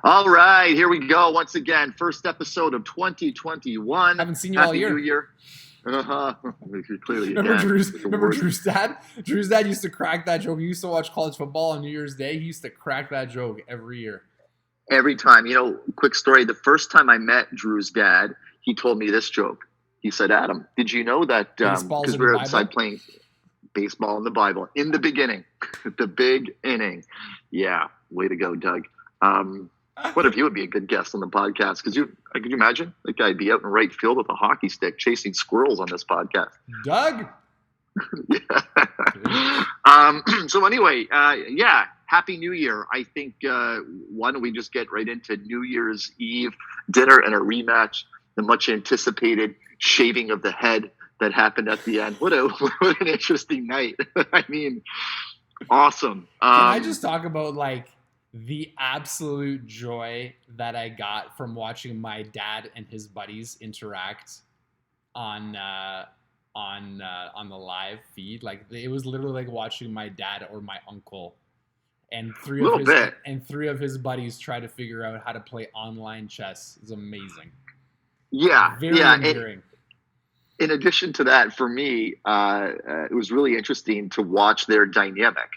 All right, here we go once again. First episode of 2021. Haven't seen you all year. Happy New Year. Uh-huh. Clearly, Remember again, Drew's? the Remember worst. Drew's dad? Drew's dad used to crack that joke. He used to watch college football on New Year's Day. He used to crack that joke every year. Every time, quick story. The first time I met Drew's dad, he told me this joke. He said, "Adam, did you know that Baseball's because in we the were Bible? outside playing baseball in the Bible in the beginning, the big inning." Yeah, way to go, Doug. What if you would be a good guest on the podcast? Because could you imagine that guy'd be out in right field with a hockey stick chasing squirrels on this podcast? Doug? So anyway, Happy New Year. I think why don't we just get right into New Year's Eve dinner and a rematch, the much anticipated shaving of the head that happened at the end. What an interesting night. I mean, awesome. Can I just talk about the absolute joy that I got from watching my dad and his buddies interact on the live feed? Like, it was literally like watching my dad or my uncle and three of his buddies try to figure out how to play online chess. It's amazing. Yeah, very endearing. In addition to that, for me, it was really interesting to watch their dynamic.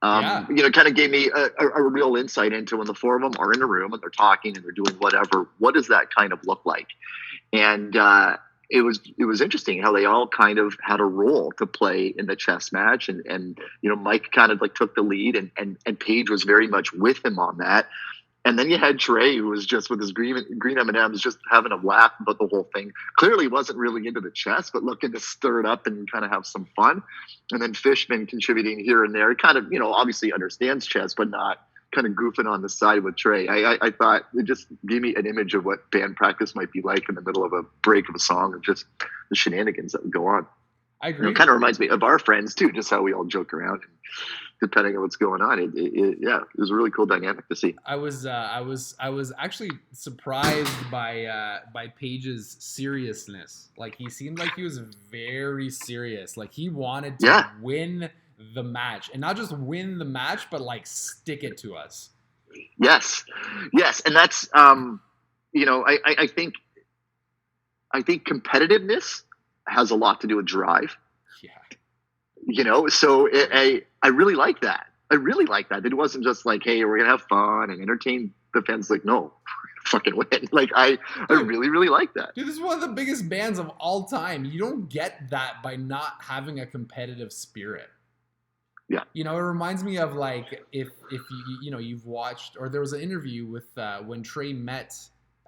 Kind of gave me a real insight into when the four of them are in a room and they're talking and they're doing whatever. What does that kind of look like? And it was interesting how they all kind of had a role to play in the chess match. And Mike kind of took the lead and Paige was very much with him on that. And then you had Trey, who was just with his green M&Ms, just having a laugh about the whole thing. Clearly wasn't really into the chess, but looking to stir it up and kind of have some fun. And then Fishman contributing here and there. He kind of, obviously understands chess, but not kind of goofing on the side with Trey. I thought it just gave me an image of what band practice might be like in the middle of a break of a song and just the shenanigans that would go on. I agree. It kind of reminds me of our friends, too, just how we all joke around. And depending on what's going on, it was a really cool dynamic to see. I was actually surprised by Paige's seriousness. Like, he seemed like he was very serious. Like, he wanted to win the match, and not just win the match, but stick it to us. Yes, and that's I think competitiveness has a lot to do with drive. Yeah. So I really like that. I really like that. It wasn't just like, hey, we're going to have fun and entertain the fans. Like, no, fucking win. I really, really like that. Dude, this is one of the biggest bands of all time. You don't get that by not having a competitive spirit. Yeah. It reminds me of if you've watched, or there was an interview with when Trey met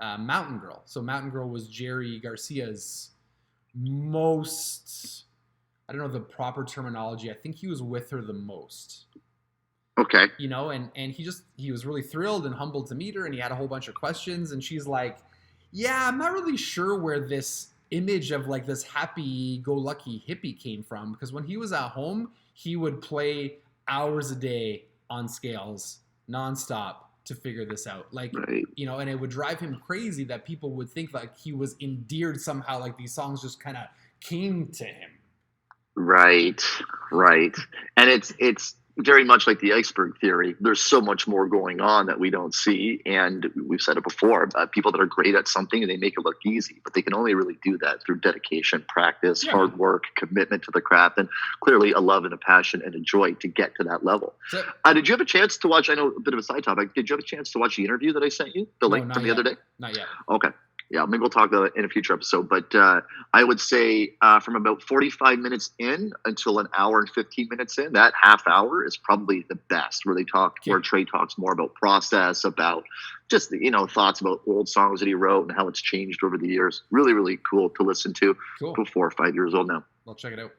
Mountain Girl. So Mountain Girl was Jerry Garcia's most... I don't know the proper terminology. I think he was with her the most. Okay. And he was really thrilled and humbled to meet her, and he had a whole bunch of questions, and she's like, yeah, I'm not really sure where this image of this happy-go-lucky hippie came from, because when he was at home, he would play hours a day on scales, nonstop, to figure this out. Right. And it would drive him crazy that people would think he was endeared somehow, these songs just kind of came to him. Right. And it's very much like the iceberg theory. There's so much more going on that we don't see. And we've said it before, people that are great at something, they make it look easy, but they can only really do that through dedication, practice, hard work, commitment to the craft, and clearly a love and a passion and a joy to get to that level. So, did you have a chance to watch, I know a bit of a side topic, did you have a chance to watch the interview that I sent you? The link from the other day? Not yet. Okay. Yeah, maybe we'll talk about it in a future episode. But I would say from about 45 minutes in until an hour and 15 minutes in, that half hour is probably the best, where where Trey talks more about process, about just thoughts about old songs that he wrote and how it's changed over the years. Really, really cool to listen to. Cool. 4 or 5 years old now. I'll check it out.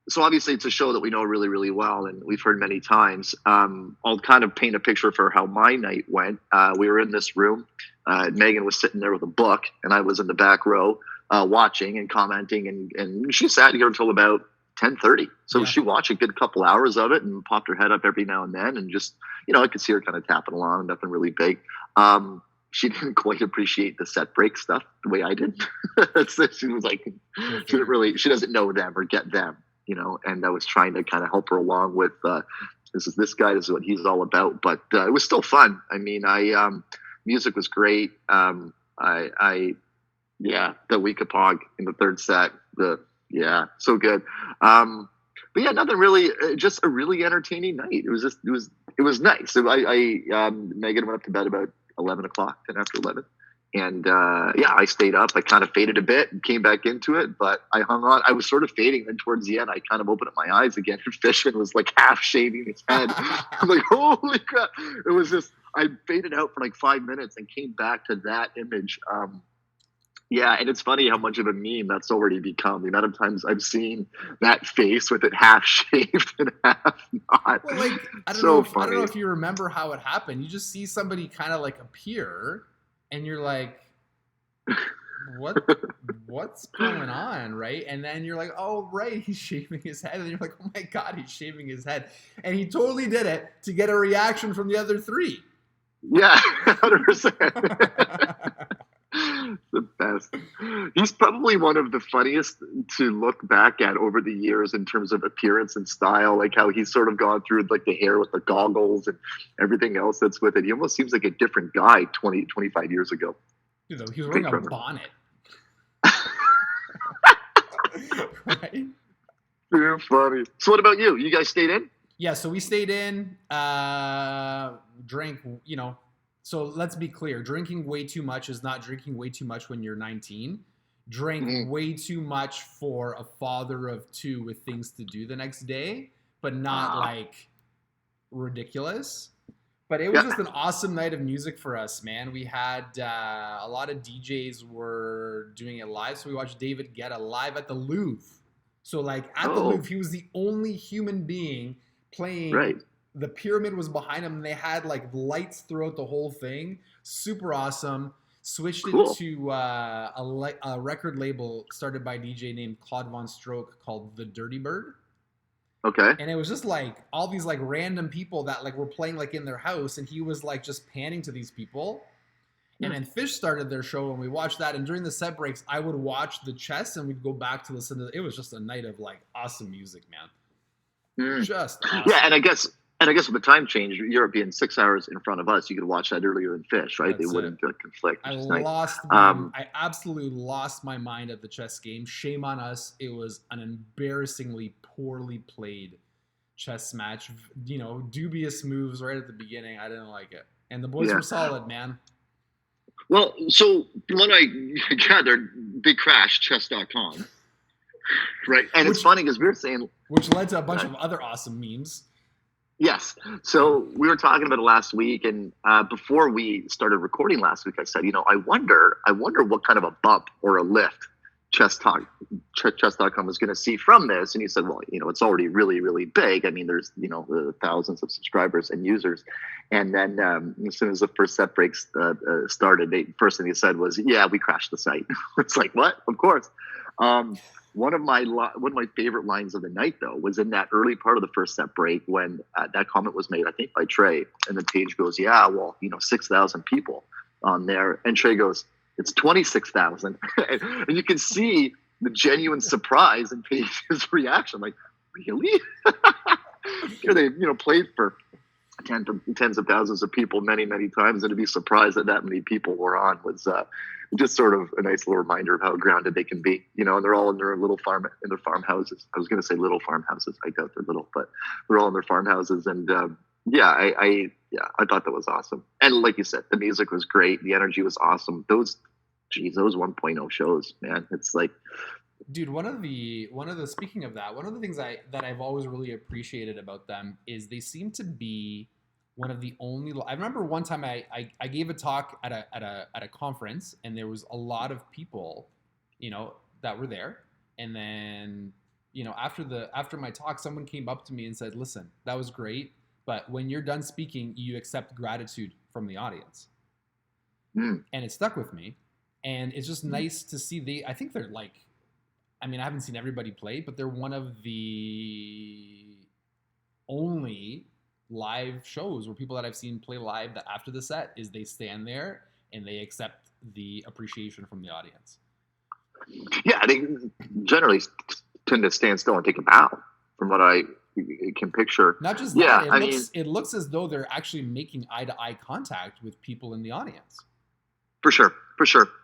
So obviously it's a show that we know really, really well, and we've heard many times. I'll kind of paint a picture for how my night went. We were in this room. Megan was sitting there with a book, and I was in the back row watching and commenting, and she sat here until about 10:30. So she watched a good couple hours of it and popped her head up every now and then, and just, I could see her kind of tapping along, nothing really big. She didn't quite appreciate the set break stuff the way I did. She was like, she doesn't know them or get them. And I was trying to kind of help her along with this guy. This is what he's all about. But it was still fun. I mean, music was great. The Weekapog in the third set. So good. But yeah, nothing really. Just a really entertaining night. It was nice. So Megan went up to bed about 11 o'clock, 10 after 11. And I stayed up. I kind of faded a bit and came back into it, but I hung on. I was sort of fading. Then towards the end, I kind of opened up my eyes again. And Fishin was like half shaving his head. I'm like, holy crap. It was just, I faded out for like 5 minutes and came back to that image. And it's funny how much of a meme that's already become. The amount of times I've seen that face with it half shaved and half not. Well, like, I don't know if you remember how it happened. You just see somebody kind of like appear, and you're like, what's going on, right? And then you're like, oh, right, he's shaving his head. And you're like, oh my God, he's shaving his head. And he totally did it to get a reaction from the other three. Yeah, 100%. The best. He's probably one of the funniest to look back at over the years in terms of appearance and style, like how he's sort of gone through like the hair with the goggles and everything else that's with it. He almost seems like a different guy 25 years ago. Dude, he was wearing a bonnet. Right? You're funny. So what about you? You guys stayed in? Yeah, so we stayed in, drank, so let's be clear. Drinking way too much is not drinking way too much when you're 19. Drank way too much for a father of two with things to do the next day, but not like ridiculous. But it was just an awesome night of music for us, man. We had a lot of DJs were doing it live. So we watched David Guetta live at the Louvre. So like at the Louvre, he was the only human being playing. Right. The pyramid was behind him, and they had like lights throughout the whole thing. Super awesome. Switched it to a record label started by a DJ named Claude Von Stroke called The Dirty Bird. Okay. And it was just like all these like random people that like were playing like in their house, and he was like just panning to these people. And then Phish started their show, and we watched that. And during the set breaks, I would watch the chess, and we'd go back to listen to it. It was just a night of like awesome music, man. Just awesome. Yeah, and I guess with the time change, Europe being 6 hours in front of us, you could watch that earlier than Phish, right? They wouldn't conflict. I absolutely lost my mind at the chess game. Shame on us. It was an embarrassingly poorly played chess match. Dubious moves right at the beginning. I didn't like it. And the boys were solid, man. Well, so when I gathered, they crashed chess.com. Right. And it's funny because we were saying... Which led to a bunch of other awesome memes. Yes. So we were talking about it last week, and before we started recording last week, I said, I wonder what kind of a bump or a lift chess.com is going to see from this. And he said, well, it's already really, really big. I mean, there's, thousands of subscribers and users. And then as soon as the first set breaks started, the first thing he said was, yeah, we crashed the site. It's like, what? Of course. One of my favorite lines of the night, though, was in that early part of the first set break when that comment was made, I think, by Trey. And the page goes, 6,000 people on there. And Trey goes, it's 26,000. And you can see the genuine surprise in Page's reaction. Like, really? They played for tens of thousands of people many, many times. And to be surprised that many people were on was just sort of a nice little reminder of how grounded they can be, and they're all in their little farmhouses. I was going to say little farmhouses. I doubt they're little, but they're all in their farmhouses. And I thought that was awesome. And like you said, the music was great. The energy was awesome. Those 1.0 shows, man, it's like, dude, one of the speaking of that, one of the things that I've always really appreciated about them is they seem to be one of the only. I remember one time I gave a talk at a conference, and there was a lot of people, that were there. And then, after my talk, someone came up to me and said, "Listen, that was great, but when you're done speaking, you accept gratitude from the audience." And it stuck with me, and it's just nice to see. I think they're like, I mean, I haven't seen everybody play, but they're one of the only live shows where people that I've seen play live that after the set is they stand there and they accept the appreciation from the audience. Yeah, they generally tend to stand still and take a bow from what I can picture. Not just Yeah, that, it looks as though they're actually making eye-to-eye contact with people in the audience. For sure.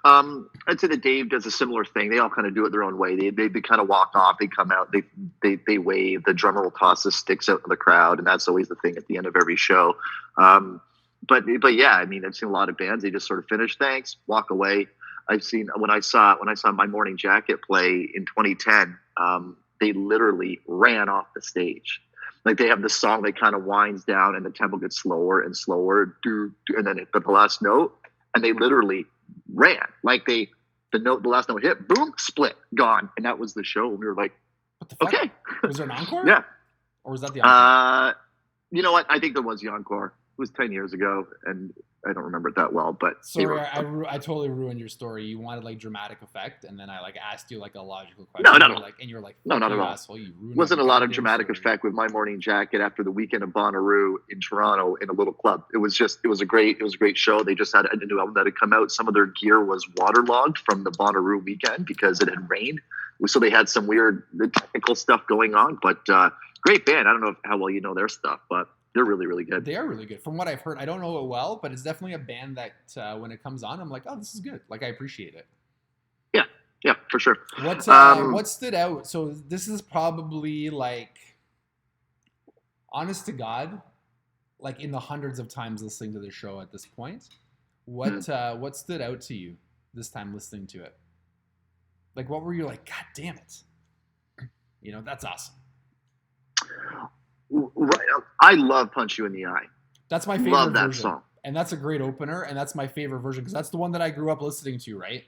I'd say that Dave does a similar thing. They all kind of do it their own way. They kind of walk off. They come out. They wave. The drummer will toss the sticks out to the crowd, and that's always the thing at the end of every show. But yeah, I mean, I've seen a lot of bands. They just sort of finish, thanks, walk away. I've seen when I saw My Morning Jacket play in 2010. They literally ran off the stage. Like they have this song that kind of winds down, and the tempo gets slower and slower, and then the last note. And they literally ran. Like the last note hit, boom, split, gone. And that was the show. And we were like, what the fuck? Okay. Was there an encore? Yeah. Or was that the encore? You know what? I think there was the encore. It was 10 years ago, and I don't remember it that well. But sorry, I totally ruined your story. You wanted like dramatic effect, and then I like asked you like a logical question. No. And you're like, no, not at all. Asshole, you ruined wasn't a lot of dramatic effect with My Morning Jacket after the weekend of Bonnaroo in Toronto in a little club. It was a great show. They just had a new album that had come out. Some of their gear was waterlogged from the Bonnaroo weekend because it had rained. So they had some weird technical stuff going on, but great band. I don't know how well you know their stuff, but they're really, really good. They are really good. From what I've heard, I don't know it well, but it's definitely a band that when it comes on, I'm like, oh, this is good. Like, I appreciate it. Yeah, for sure. What stood out? So this is probably like, honest to God, like in the hundreds of times listening to the show at this point. What stood out to you this time listening to it? Like, what were you like, God damn it. You know, that's awesome. Right. I love Punch You in the Eye. That's my favorite love that version. song. And that's a great opener, and that's my favorite version because that's the one that I grew up listening to, right?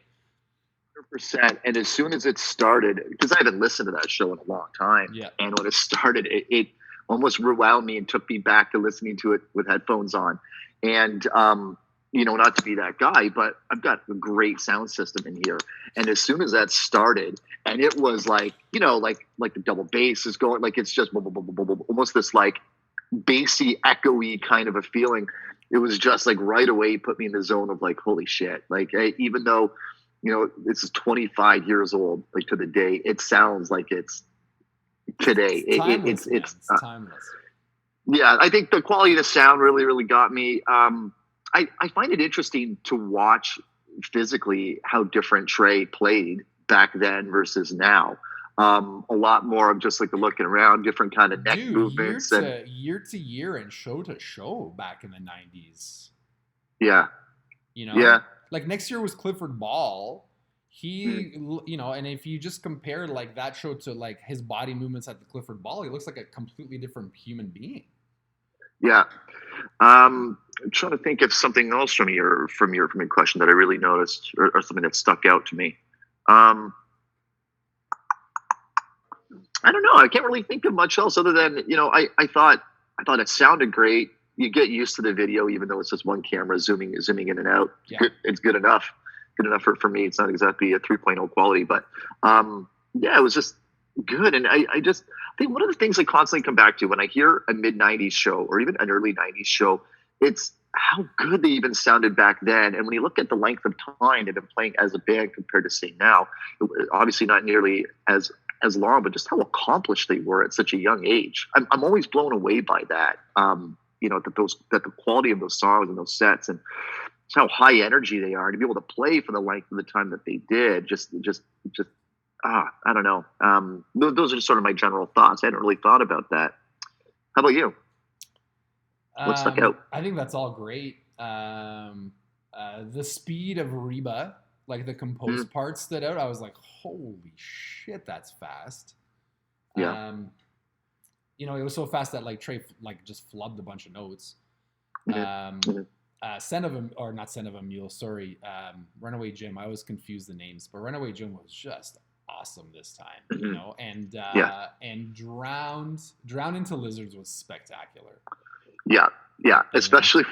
100%. And as soon as it started, because I haven't listened to that show in a long time, and when it started, it almost rewound me and took me back to listening to it with headphones on. And you know, not to be that guy, but I've got a great sound system in here. And as soon as that started, and it was like, you know, like the double bass is going, like it's just almost this like bassy, echoey kind of a feeling. It was just like right away put me in the zone of like, holy shit. Like, even though, you know, this is 25 years old, like to the day, it sounds like it's today. It's timeless. Yeah, I think the quality of the sound really, really got me. I find it interesting to watch physically how different Trey played back then versus now. A lot more of just like the looking around, different kind of neck movements. Year to year and show to show back in the 90s. Yeah. You know? Yeah. Like next year was Clifford Ball. He, you know, and if you just compare like that show to like his body movements at the Clifford Ball, he looks like a completely different human being. Yeah. I'm trying to think of something else from your question that I really noticed or something that stuck out to me. I don't know. I can't really think of much else other than, you know, I thought it sounded great. You get used to the video, even though it's just one camera zooming in and out. Yeah. It's good enough. Good enough for me. It's not exactly a 3.0 quality, but yeah, it was just good. And I think one of the things I constantly come back to when I hear a mid-90s show or even an early 90s show, it's how good they even sounded back then. And when you look at the length of time they've been playing as a band compared to, say, now, obviously not nearly as long, but just how accomplished they were at such a young age. I'm always blown away by that. You know, that the quality of those songs and those sets and how high energy they are, to be able to play for the length of the time that they did, just I don't know. Those are just sort of my general thoughts. I hadn't really thought about that. How about you? What stuck out? I think that's all great. The speed of Reba, like the composed parts stood out. I was like, holy shit, that's fast. Yeah. You know, it was so fast that like Trey like just flubbed a bunch of notes. Runaway Jim. I always confuse the names, but Runaway Jim was just awesome this time, you know, and Drowned into Lizards was spectacular. Yeah, especially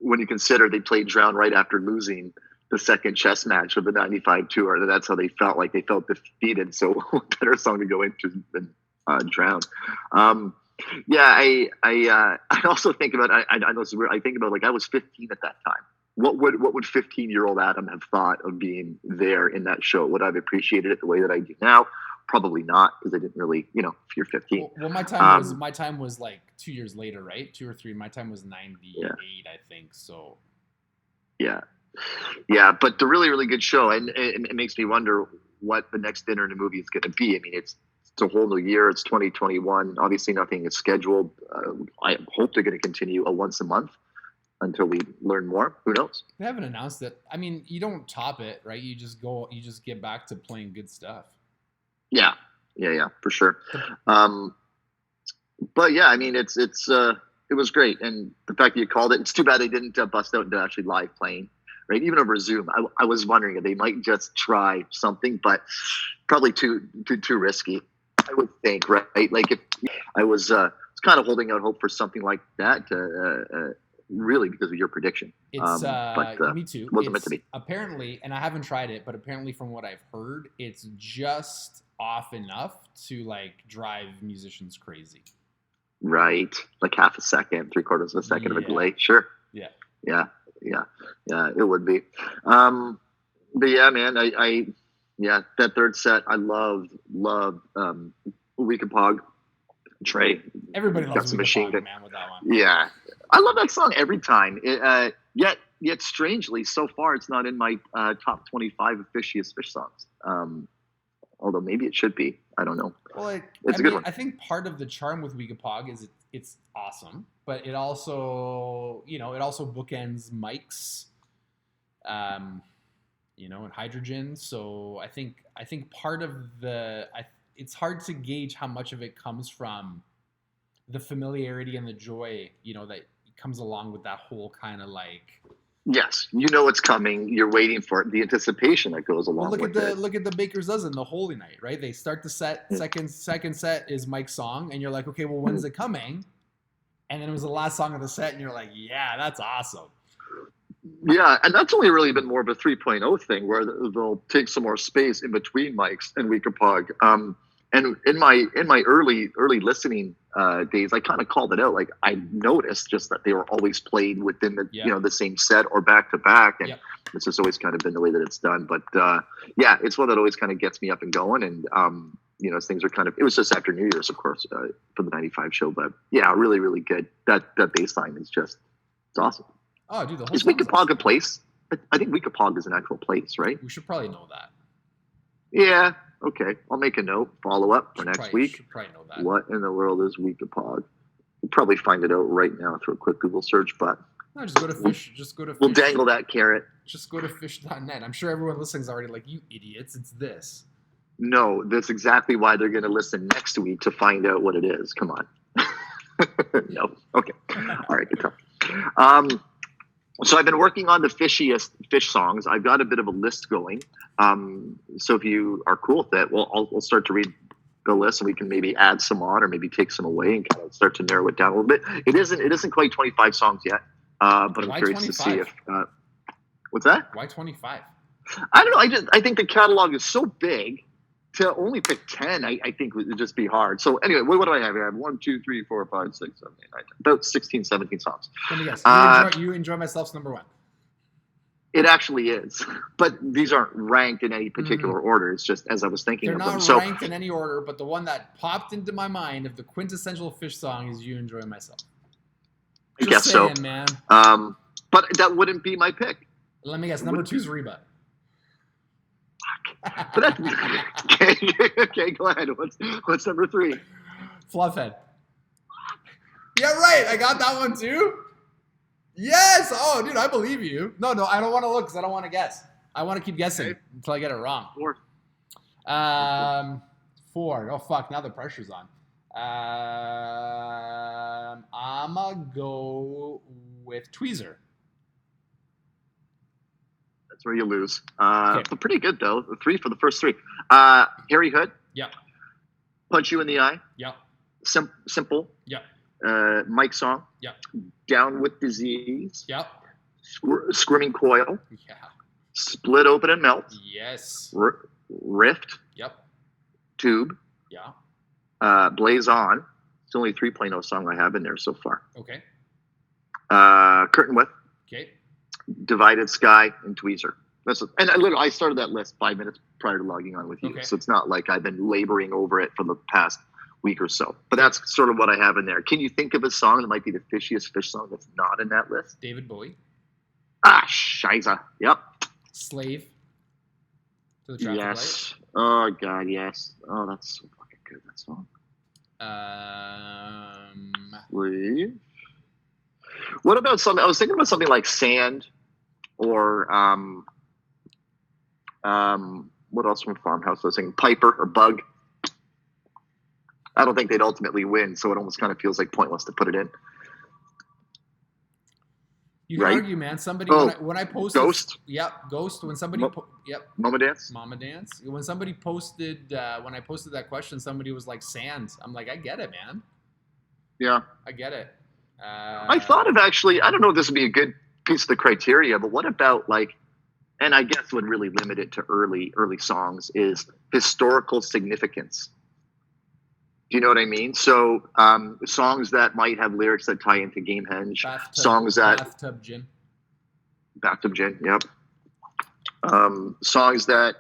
when you consider they played Drowned right after losing the second chess match of the 95 tour. That's how they felt, like they felt defeated. So what better song to go into than Drowned? I also think about, I know this is weird, I think about like I was 15 at that time. What would 15-year-old Adam have thought of being there in that show? Would I have appreciated it the way that I do now? probably not, because I didn't really, if you're 15. Well, my time was like 2 years later, right? 2 or 3. My time was 98, I think. So. Yeah, but the really, really good show, and it makes me wonder what the next dinner in a movie is going to be. I mean, it's a whole new year. It's 2021. Obviously, nothing is scheduled. I hope they're going to continue a once a month until we learn more. Who knows? They haven't announced it. I mean, you don't top it, right? You just get back to playing good stuff. Yeah, for sure. But yeah, I mean, it was great, and the fact that you called it. It's too bad they didn't bust out into actually live playing, right? Even over Zoom. I was wondering if they might just try something, but probably too risky, I would think, right? Like if I was kind of holding out hope for something like that, really because of your prediction. But me too. Wasn't meant to be. Apparently, and I haven't tried it, but apparently from what I've heard, it's just off enough to like drive musicians crazy. Right, like half a second, 3/4 of a second of a delay. Sure. Yeah. It would be. But yeah, man, that third set, I loved. Week of Pog, Trey. Everybody loves Week of Pog, man, with that one. Yeah, I love that song every time. Yet strangely, so far it's not in my top 25 of Phishiest Phish songs. Although maybe it should be. I don't know. Well, it's a good one. I think part of the charm with Week of Pog is it's awesome, but it also bookends Mike's, and Hydrogen. So I think part of it's hard to gauge how much of it comes from the familiarity and the joy, that comes along with that whole kind of like. Yes, it's coming. You're waiting for it. The anticipation that goes along with it. Look at the Baker's Dozen, the Holy Night, right? They start the set. Second set is Mike's song, and you're like, okay, well, when's it coming? And then it was the last song of the set, and you're like, yeah, that's awesome. Yeah, and that's only really been more of a 3.0 thing, where they'll take some more space in between Mike's and Week of Pog. And in my early listening days, I kind of called it out. Like I noticed just that they were always played within the the same set or back to back, and this has always kind of been the way that it's done. But it's one that always kind of gets me up and going. And as things are kind of, it was just after New Year's, of course, for the '95 show. But yeah, really, really good. That bass line is just it's awesome. Oh, dude, is Week of Pog a place? I think Week of Pog is an actual place, right? We should probably know that. Yeah. Okay, I'll make a note. Follow up for next week. Should probably know that. What in the world is Week of Pog? We'll probably find it out right now through a quick Google search. But no, just go to Phish. Just go to. We'll dangle that carrot. Just go to Phish.net. I'm sure everyone listening is already like, you idiots! It's this. No, that's exactly why they're going to listen next week to find out what it is. Come on. No. Okay. All right. Good talk. So I've been working on the Phishiest Phish songs. I've got a bit of a list going. So if you are cool with it, I'll start to read the list, and we can maybe add some on, or maybe take some away, and kind of start to narrow it down a little bit. It isn't quite 25 songs yet, but I'm curious 25? To see if. What's that? Why 25? I don't know. I think the catalog is so big. To only pick 10, I think would just be hard. So anyway, what do I have here? I have 1, 2, 3, 4, 5, 6, 7, 8, 9, 10, about 16, 17 songs. Let me guess. You enjoy Myself's number one. It actually is, but these aren't ranked in any particular order. It's just as I was thinking of them. They're not ranked in any order, but the one that popped into my mind of the quintessential Phish song is "You Enjoy Myself." I guess saying, so, man. But that wouldn't be my pick. Let me guess. Number 2 is Reba. But that's, okay, go ahead. What's number 3? Fluffhead. Yeah, right. I got that one too. Yes. Oh, dude, I believe you. No, I don't want to look because I don't want to guess. I want to keep guessing until I get it wrong. 4. 4. Oh fuck! Now the pressure's on. I'ma go with Tweezer. That's where you lose. But pretty good though. 3 for the first 3. Harry Hood. Yep. Punch You in the Eye. Yep. Simple. Yep. Mike Song. Yep. Down with Disease. Yep. Screaming Coil. Yeah. Split Open and Melt. Yes. Rift. Yep. Tube. Yeah. Blaze On. It's the only 3.0 song I have in there so far. Okay. Curtain With. Okay. Divided Sky and Tweezer. And I started that list 5 minutes prior to logging on with you, so it's not like I've been laboring over it for the past week or so. But that's sort of what I have in there. Can you think of a song that might be the Phishiest Phish song that's not in that list? David Bowie. Shiza. Yep. Slave. To the Traffic Light. Oh God, yes. Oh, that's so fucking good, that song. Slave. What about something? I was thinking about something like Sand, or what else from Farmhouse? I was thinking Piper or Bug. I don't think they'd ultimately win, so it almost kind of feels like pointless to put it in. You can argue, man. Somebody when I posted Ghost. Yep, Ghost. When somebody Mama Dance. Mama Dance. When somebody posted when I posted that question, somebody was like Sand. I'm like, I get it, man. Yeah, I get it. I thought of actually. I don't know if this would be a good piece of the criteria, but what about like, and I guess would really limit it to early songs is historical significance. Do you know what I mean? So songs that might have lyrics that tie into Gamehendge, songs that Bathtub Gin. Yep. Songs that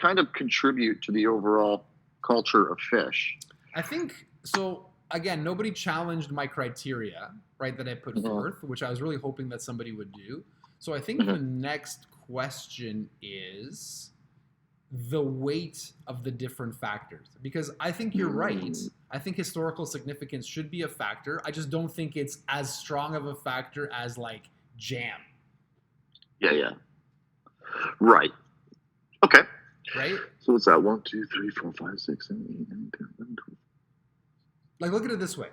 kind of contribute to the overall culture of Phish. I think so. Again, nobody challenged my criteria, right, that I put forth, which I was really hoping that somebody would do. So I think the next question is the weight of the different factors, because I think you're right. I think historical significance should be a factor. I just don't think it's as strong of a factor as like jam. Yeah. Right. Okay. Right. So what's that? 1, 2, 3, 4, 5, 6, 7, 8, 9, 10, 11, 12. Like, look at it this way: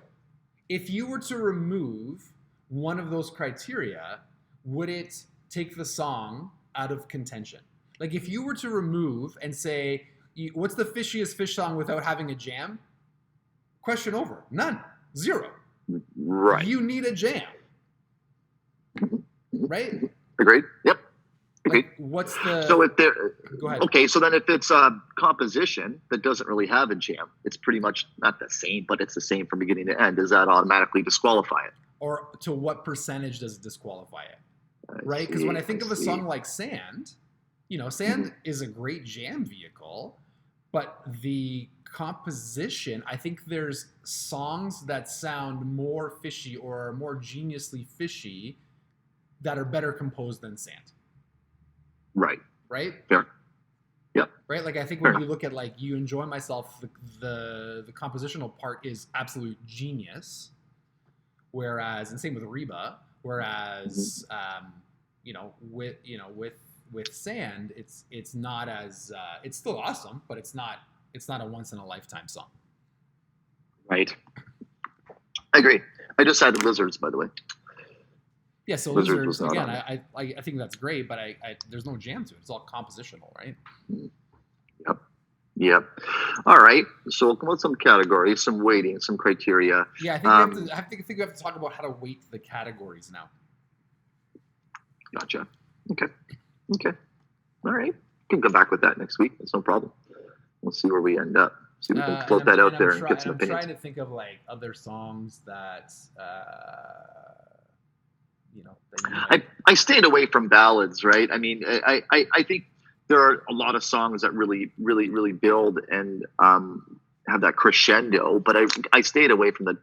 if you were to remove one of those criteria, would it take the song out of contention? Like, if you were to remove and say, what's the Phishiest Phish song without having a jam? Question over. None. Zero. Right. You need a jam. Right? Agreed. Yep. Agreed. Like, what's the... So if there... Go ahead. Okay, so then if it's a composition that doesn't really have a jam, it's pretty much not the same, but it's the same from beginning to end. Does that automatically disqualify it? Or to what percentage does it disqualify it? Right? Because when I think of a song like Sand... Sand is a great jam vehicle, but the composition, I think there's songs that sound more fishy or more geniusly fishy that are better composed than Sand. Right. Right? Fair. Yep. Right? Like, I think when you look at, like, You Enjoy Myself, the compositional part is absolute genius. Whereas, and same with Reba, whereas, with Sand, it's not as it's still awesome, but it's not a once in a lifetime song. Right. I agree. I just had the Lizards, by the way. Yeah, so Lizards again. I think that's great, but I there's no jam to it. It's all compositional, right? Yep. All right. So we'll come up with some categories, some weighting, some criteria. Yeah, I think we have to talk about how to weight the categories now. Gotcha. Okay. All right. We can come back with that next week. That's no problem. We'll see where we end up. See if we can float that out there and get some opinions. I'm trying to think of like other songs that I stayed away from ballads, right? I mean, I think there are a lot of songs that really, really, really build and have that crescendo, but I stayed away from the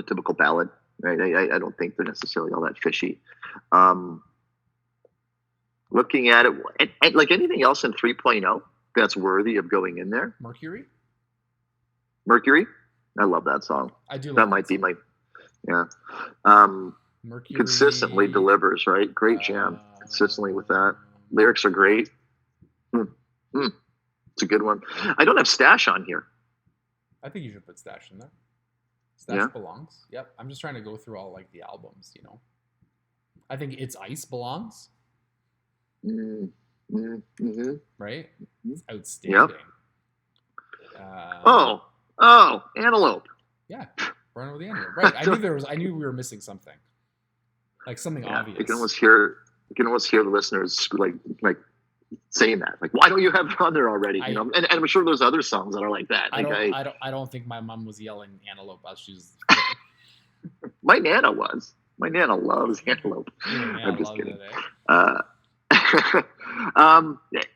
typical ballad, right? I don't think they're necessarily all that fishy. Looking at it, like anything else in 3.0 that's worthy of going in there. Mercury. I love that song. I do. That might be my, Mercury consistently delivers, right? Great jam, consistently with that. Lyrics are great. It's a good one. I don't have Stash on here. I think you should put Stash in there. Stash belongs. Yep. I'm just trying to go through all like the albums, I think It's Ice belongs. Right? It's outstanding. Yep. Antelope. Yeah. Burn with the Antelope. Right. I knew we were missing something. Like something obvious. You can almost hear the listeners like saying that. Like, why don't you have it on there already? And I'm sure there's other songs that are like that. I don't think my mom was yelling Antelope as she's My Nana was. My Nana loves Antelope. I'm just kidding.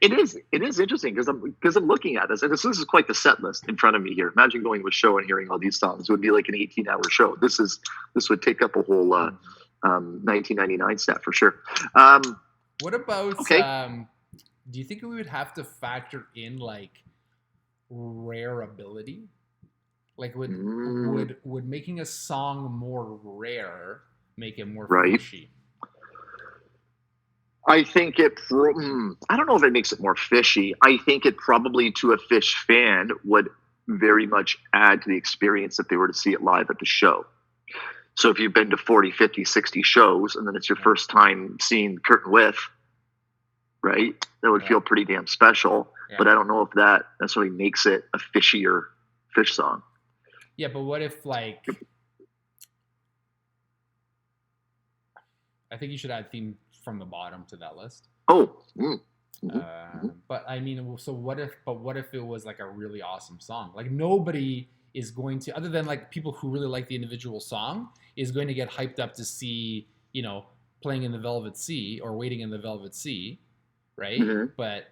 It is interesting because I'm looking at this, and this is quite the set list in front of me here. Imagine going to a show and hearing all these songs. It would be like an 18-hour show. This would take up a whole 1999 set for sure. What about okay. Do you think we would have to factor in like rareability? Like would making a song more rare make it more fishy? I think I don't know if it makes it more fishy. I think it probably, to a Phish fan, would very much add to the experience if they were to see it live at the show. So if you've been to 40, 50, 60 shows, and then it's your first time seeing Curtain With, right? That would feel pretty damn special. Yeah. But I don't know if that necessarily makes it a fishier Phish song. Yeah, but what if, like... I think you should add Theme from the Bottom to that list. Oh. But I mean, so what if it was like a really awesome song? Like nobody is going to, other than like people who really like the individual song, is going to get hyped up to see, Playing in the Velvet Sea or Waiting in the Velvet Sea, right? Mm-hmm. But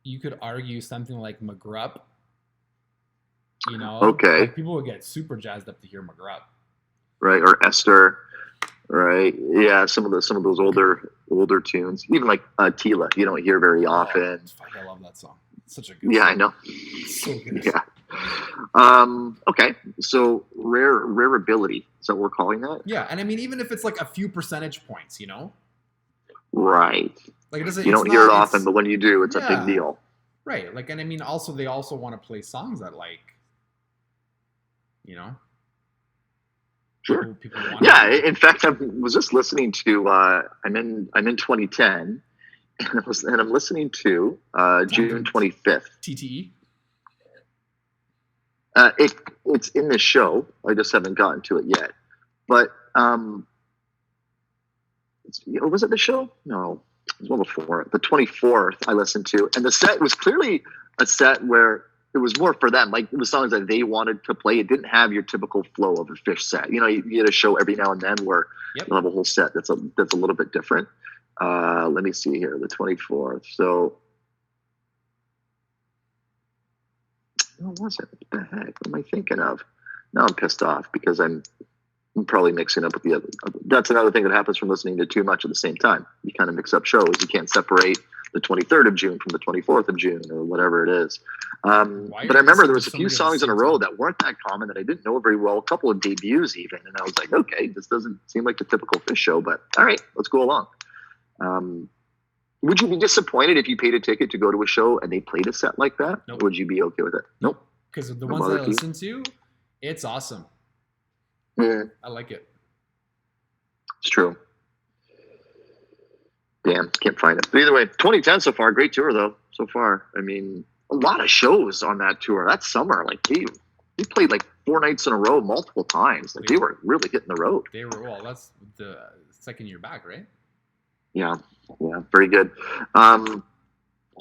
you could argue something like McGrupp, Okay. Like people would get super jazzed up to hear McGrupp. Right, or Esther. Right. Yeah, some of those older tunes, even like Tila, you don't hear very often. Fuck, I love that song. It's such a good song. song. I know. It's so good. Yeah. Okay. So rareability. Is that what we're calling that? Yeah, and I mean, even if it's like a few percentage points, Right. Like it doesn't. You don't hear it often, but when you do, it's a big deal. Right. Like, and I mean, also they also want to play songs that like, Sure. Yeah. In fact, I was just listening to. I'm in 2010, and I'm listening to June 25th. TTE. It's in the show. I just haven't gotten to it yet. But was it the show? No, it was one before it. The 24th I listened to, and the set was clearly a set where it was more for them, like the songs that they wanted to play. It didn't have your typical flow of a Phish set. You get a show every now and then where you'll have a whole set that's a little bit different. Let me see here, the 24th. So, what was it? What the heck? What am I thinking of? Now I'm pissed off because I'm probably mixing up with the other. That's another thing that happens from listening to too much at the same time. You kind of mix up shows. You can't separate the 23rd of June from the 24th of June or whatever it is. But I remember there was a few songs in a row that weren't that common that I didn't know very well, a couple of debuts even. And I was like, okay, this doesn't seem like the typical Phish show, but all right, let's go along. Would you be disappointed if you paid a ticket to go to a show and they played a set like that? Nope. Or would you be okay with it? Nope. Because the ones that I listen to, it's awesome. Yeah. I like it. It's true. Damn, can't find it. But either way, 2010 so far, great tour though. So far, I mean, a lot of shows on that tour. That summer, like he played like 4 nights in a row, multiple times. Like they were really hitting the road. They were. Well, that's the second year back, right? Yeah, very good. I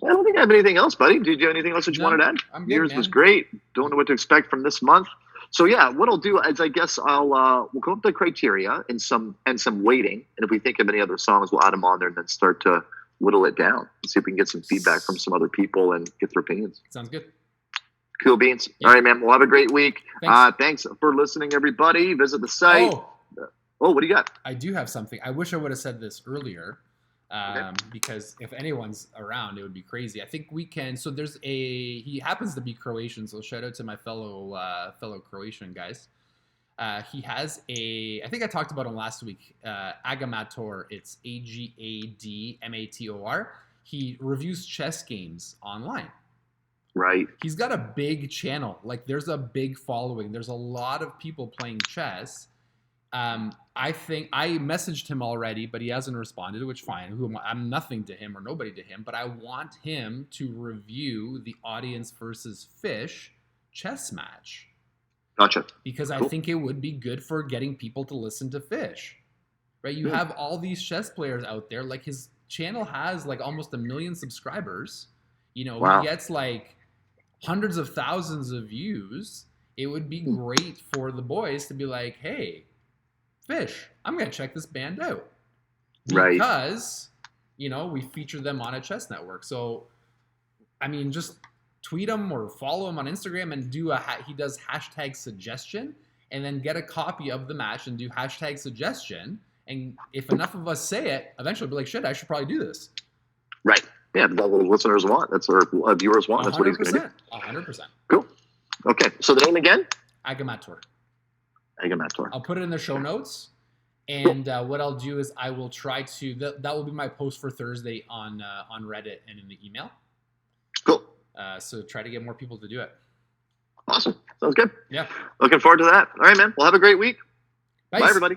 don't think I have anything else, buddy. Did you have anything else that you wanted to add? I'm good, Yours was great. Don't know what to expect from this month. So yeah, what I'll do is I guess we'll come up with the criteria and some weighting, and if we think of any other songs, we'll add them on there and then start to whittle it down and see if we can get some feedback from some other people and get their opinions. Sounds good. Cool beans. Yeah. All right, man. We'll have a great week. Thanks for listening, everybody. Visit the site. Oh, what do you got? I do have something. I wish I would have said this earlier. Because if anyone's around, it would be crazy. I think we can. So he happens to be Croatian, so shout out to my fellow Croatian guys. He has I think I talked about him last week. Agamator. It's Agadmator. He reviews chess games online. Right. He's got a big channel. Like there's a big following. There's a lot of people playing chess. I think I messaged him already, but he hasn't responded, which fine. I'm nothing to him or nobody to him, but I want him to review the Audience versus Phish chess match. Gotcha. Because I think it would be good for getting people to listen to Phish. Right? You have all these chess players out there. Like his channel has like almost 1 million subscribers. Wow. He gets like hundreds of thousands of views. It would be great for the boys to be like, hey, Phish, I'm going to check this band out. Because, we feature them on a chess network. So, I mean, just tweet him or follow him on Instagram and he does hashtag suggestion, and then get a copy of the match and do hashtag suggestion. And if enough of us say it, eventually we'll be like, shit, I should probably do this. Right. Yeah, that's what listeners want. That's what viewers want. That's what he's going to do. 100%. Cool. Okay. So the name again? Agamator. I'll put it in the show notes. And what I'll do is I will try to, that will be my post for Thursday on Reddit and in the email. Cool. So try to get more people to do it. Awesome. Sounds good. Yeah. Looking forward to that. All right, man. Well, have a great week. Bye, Bye everybody.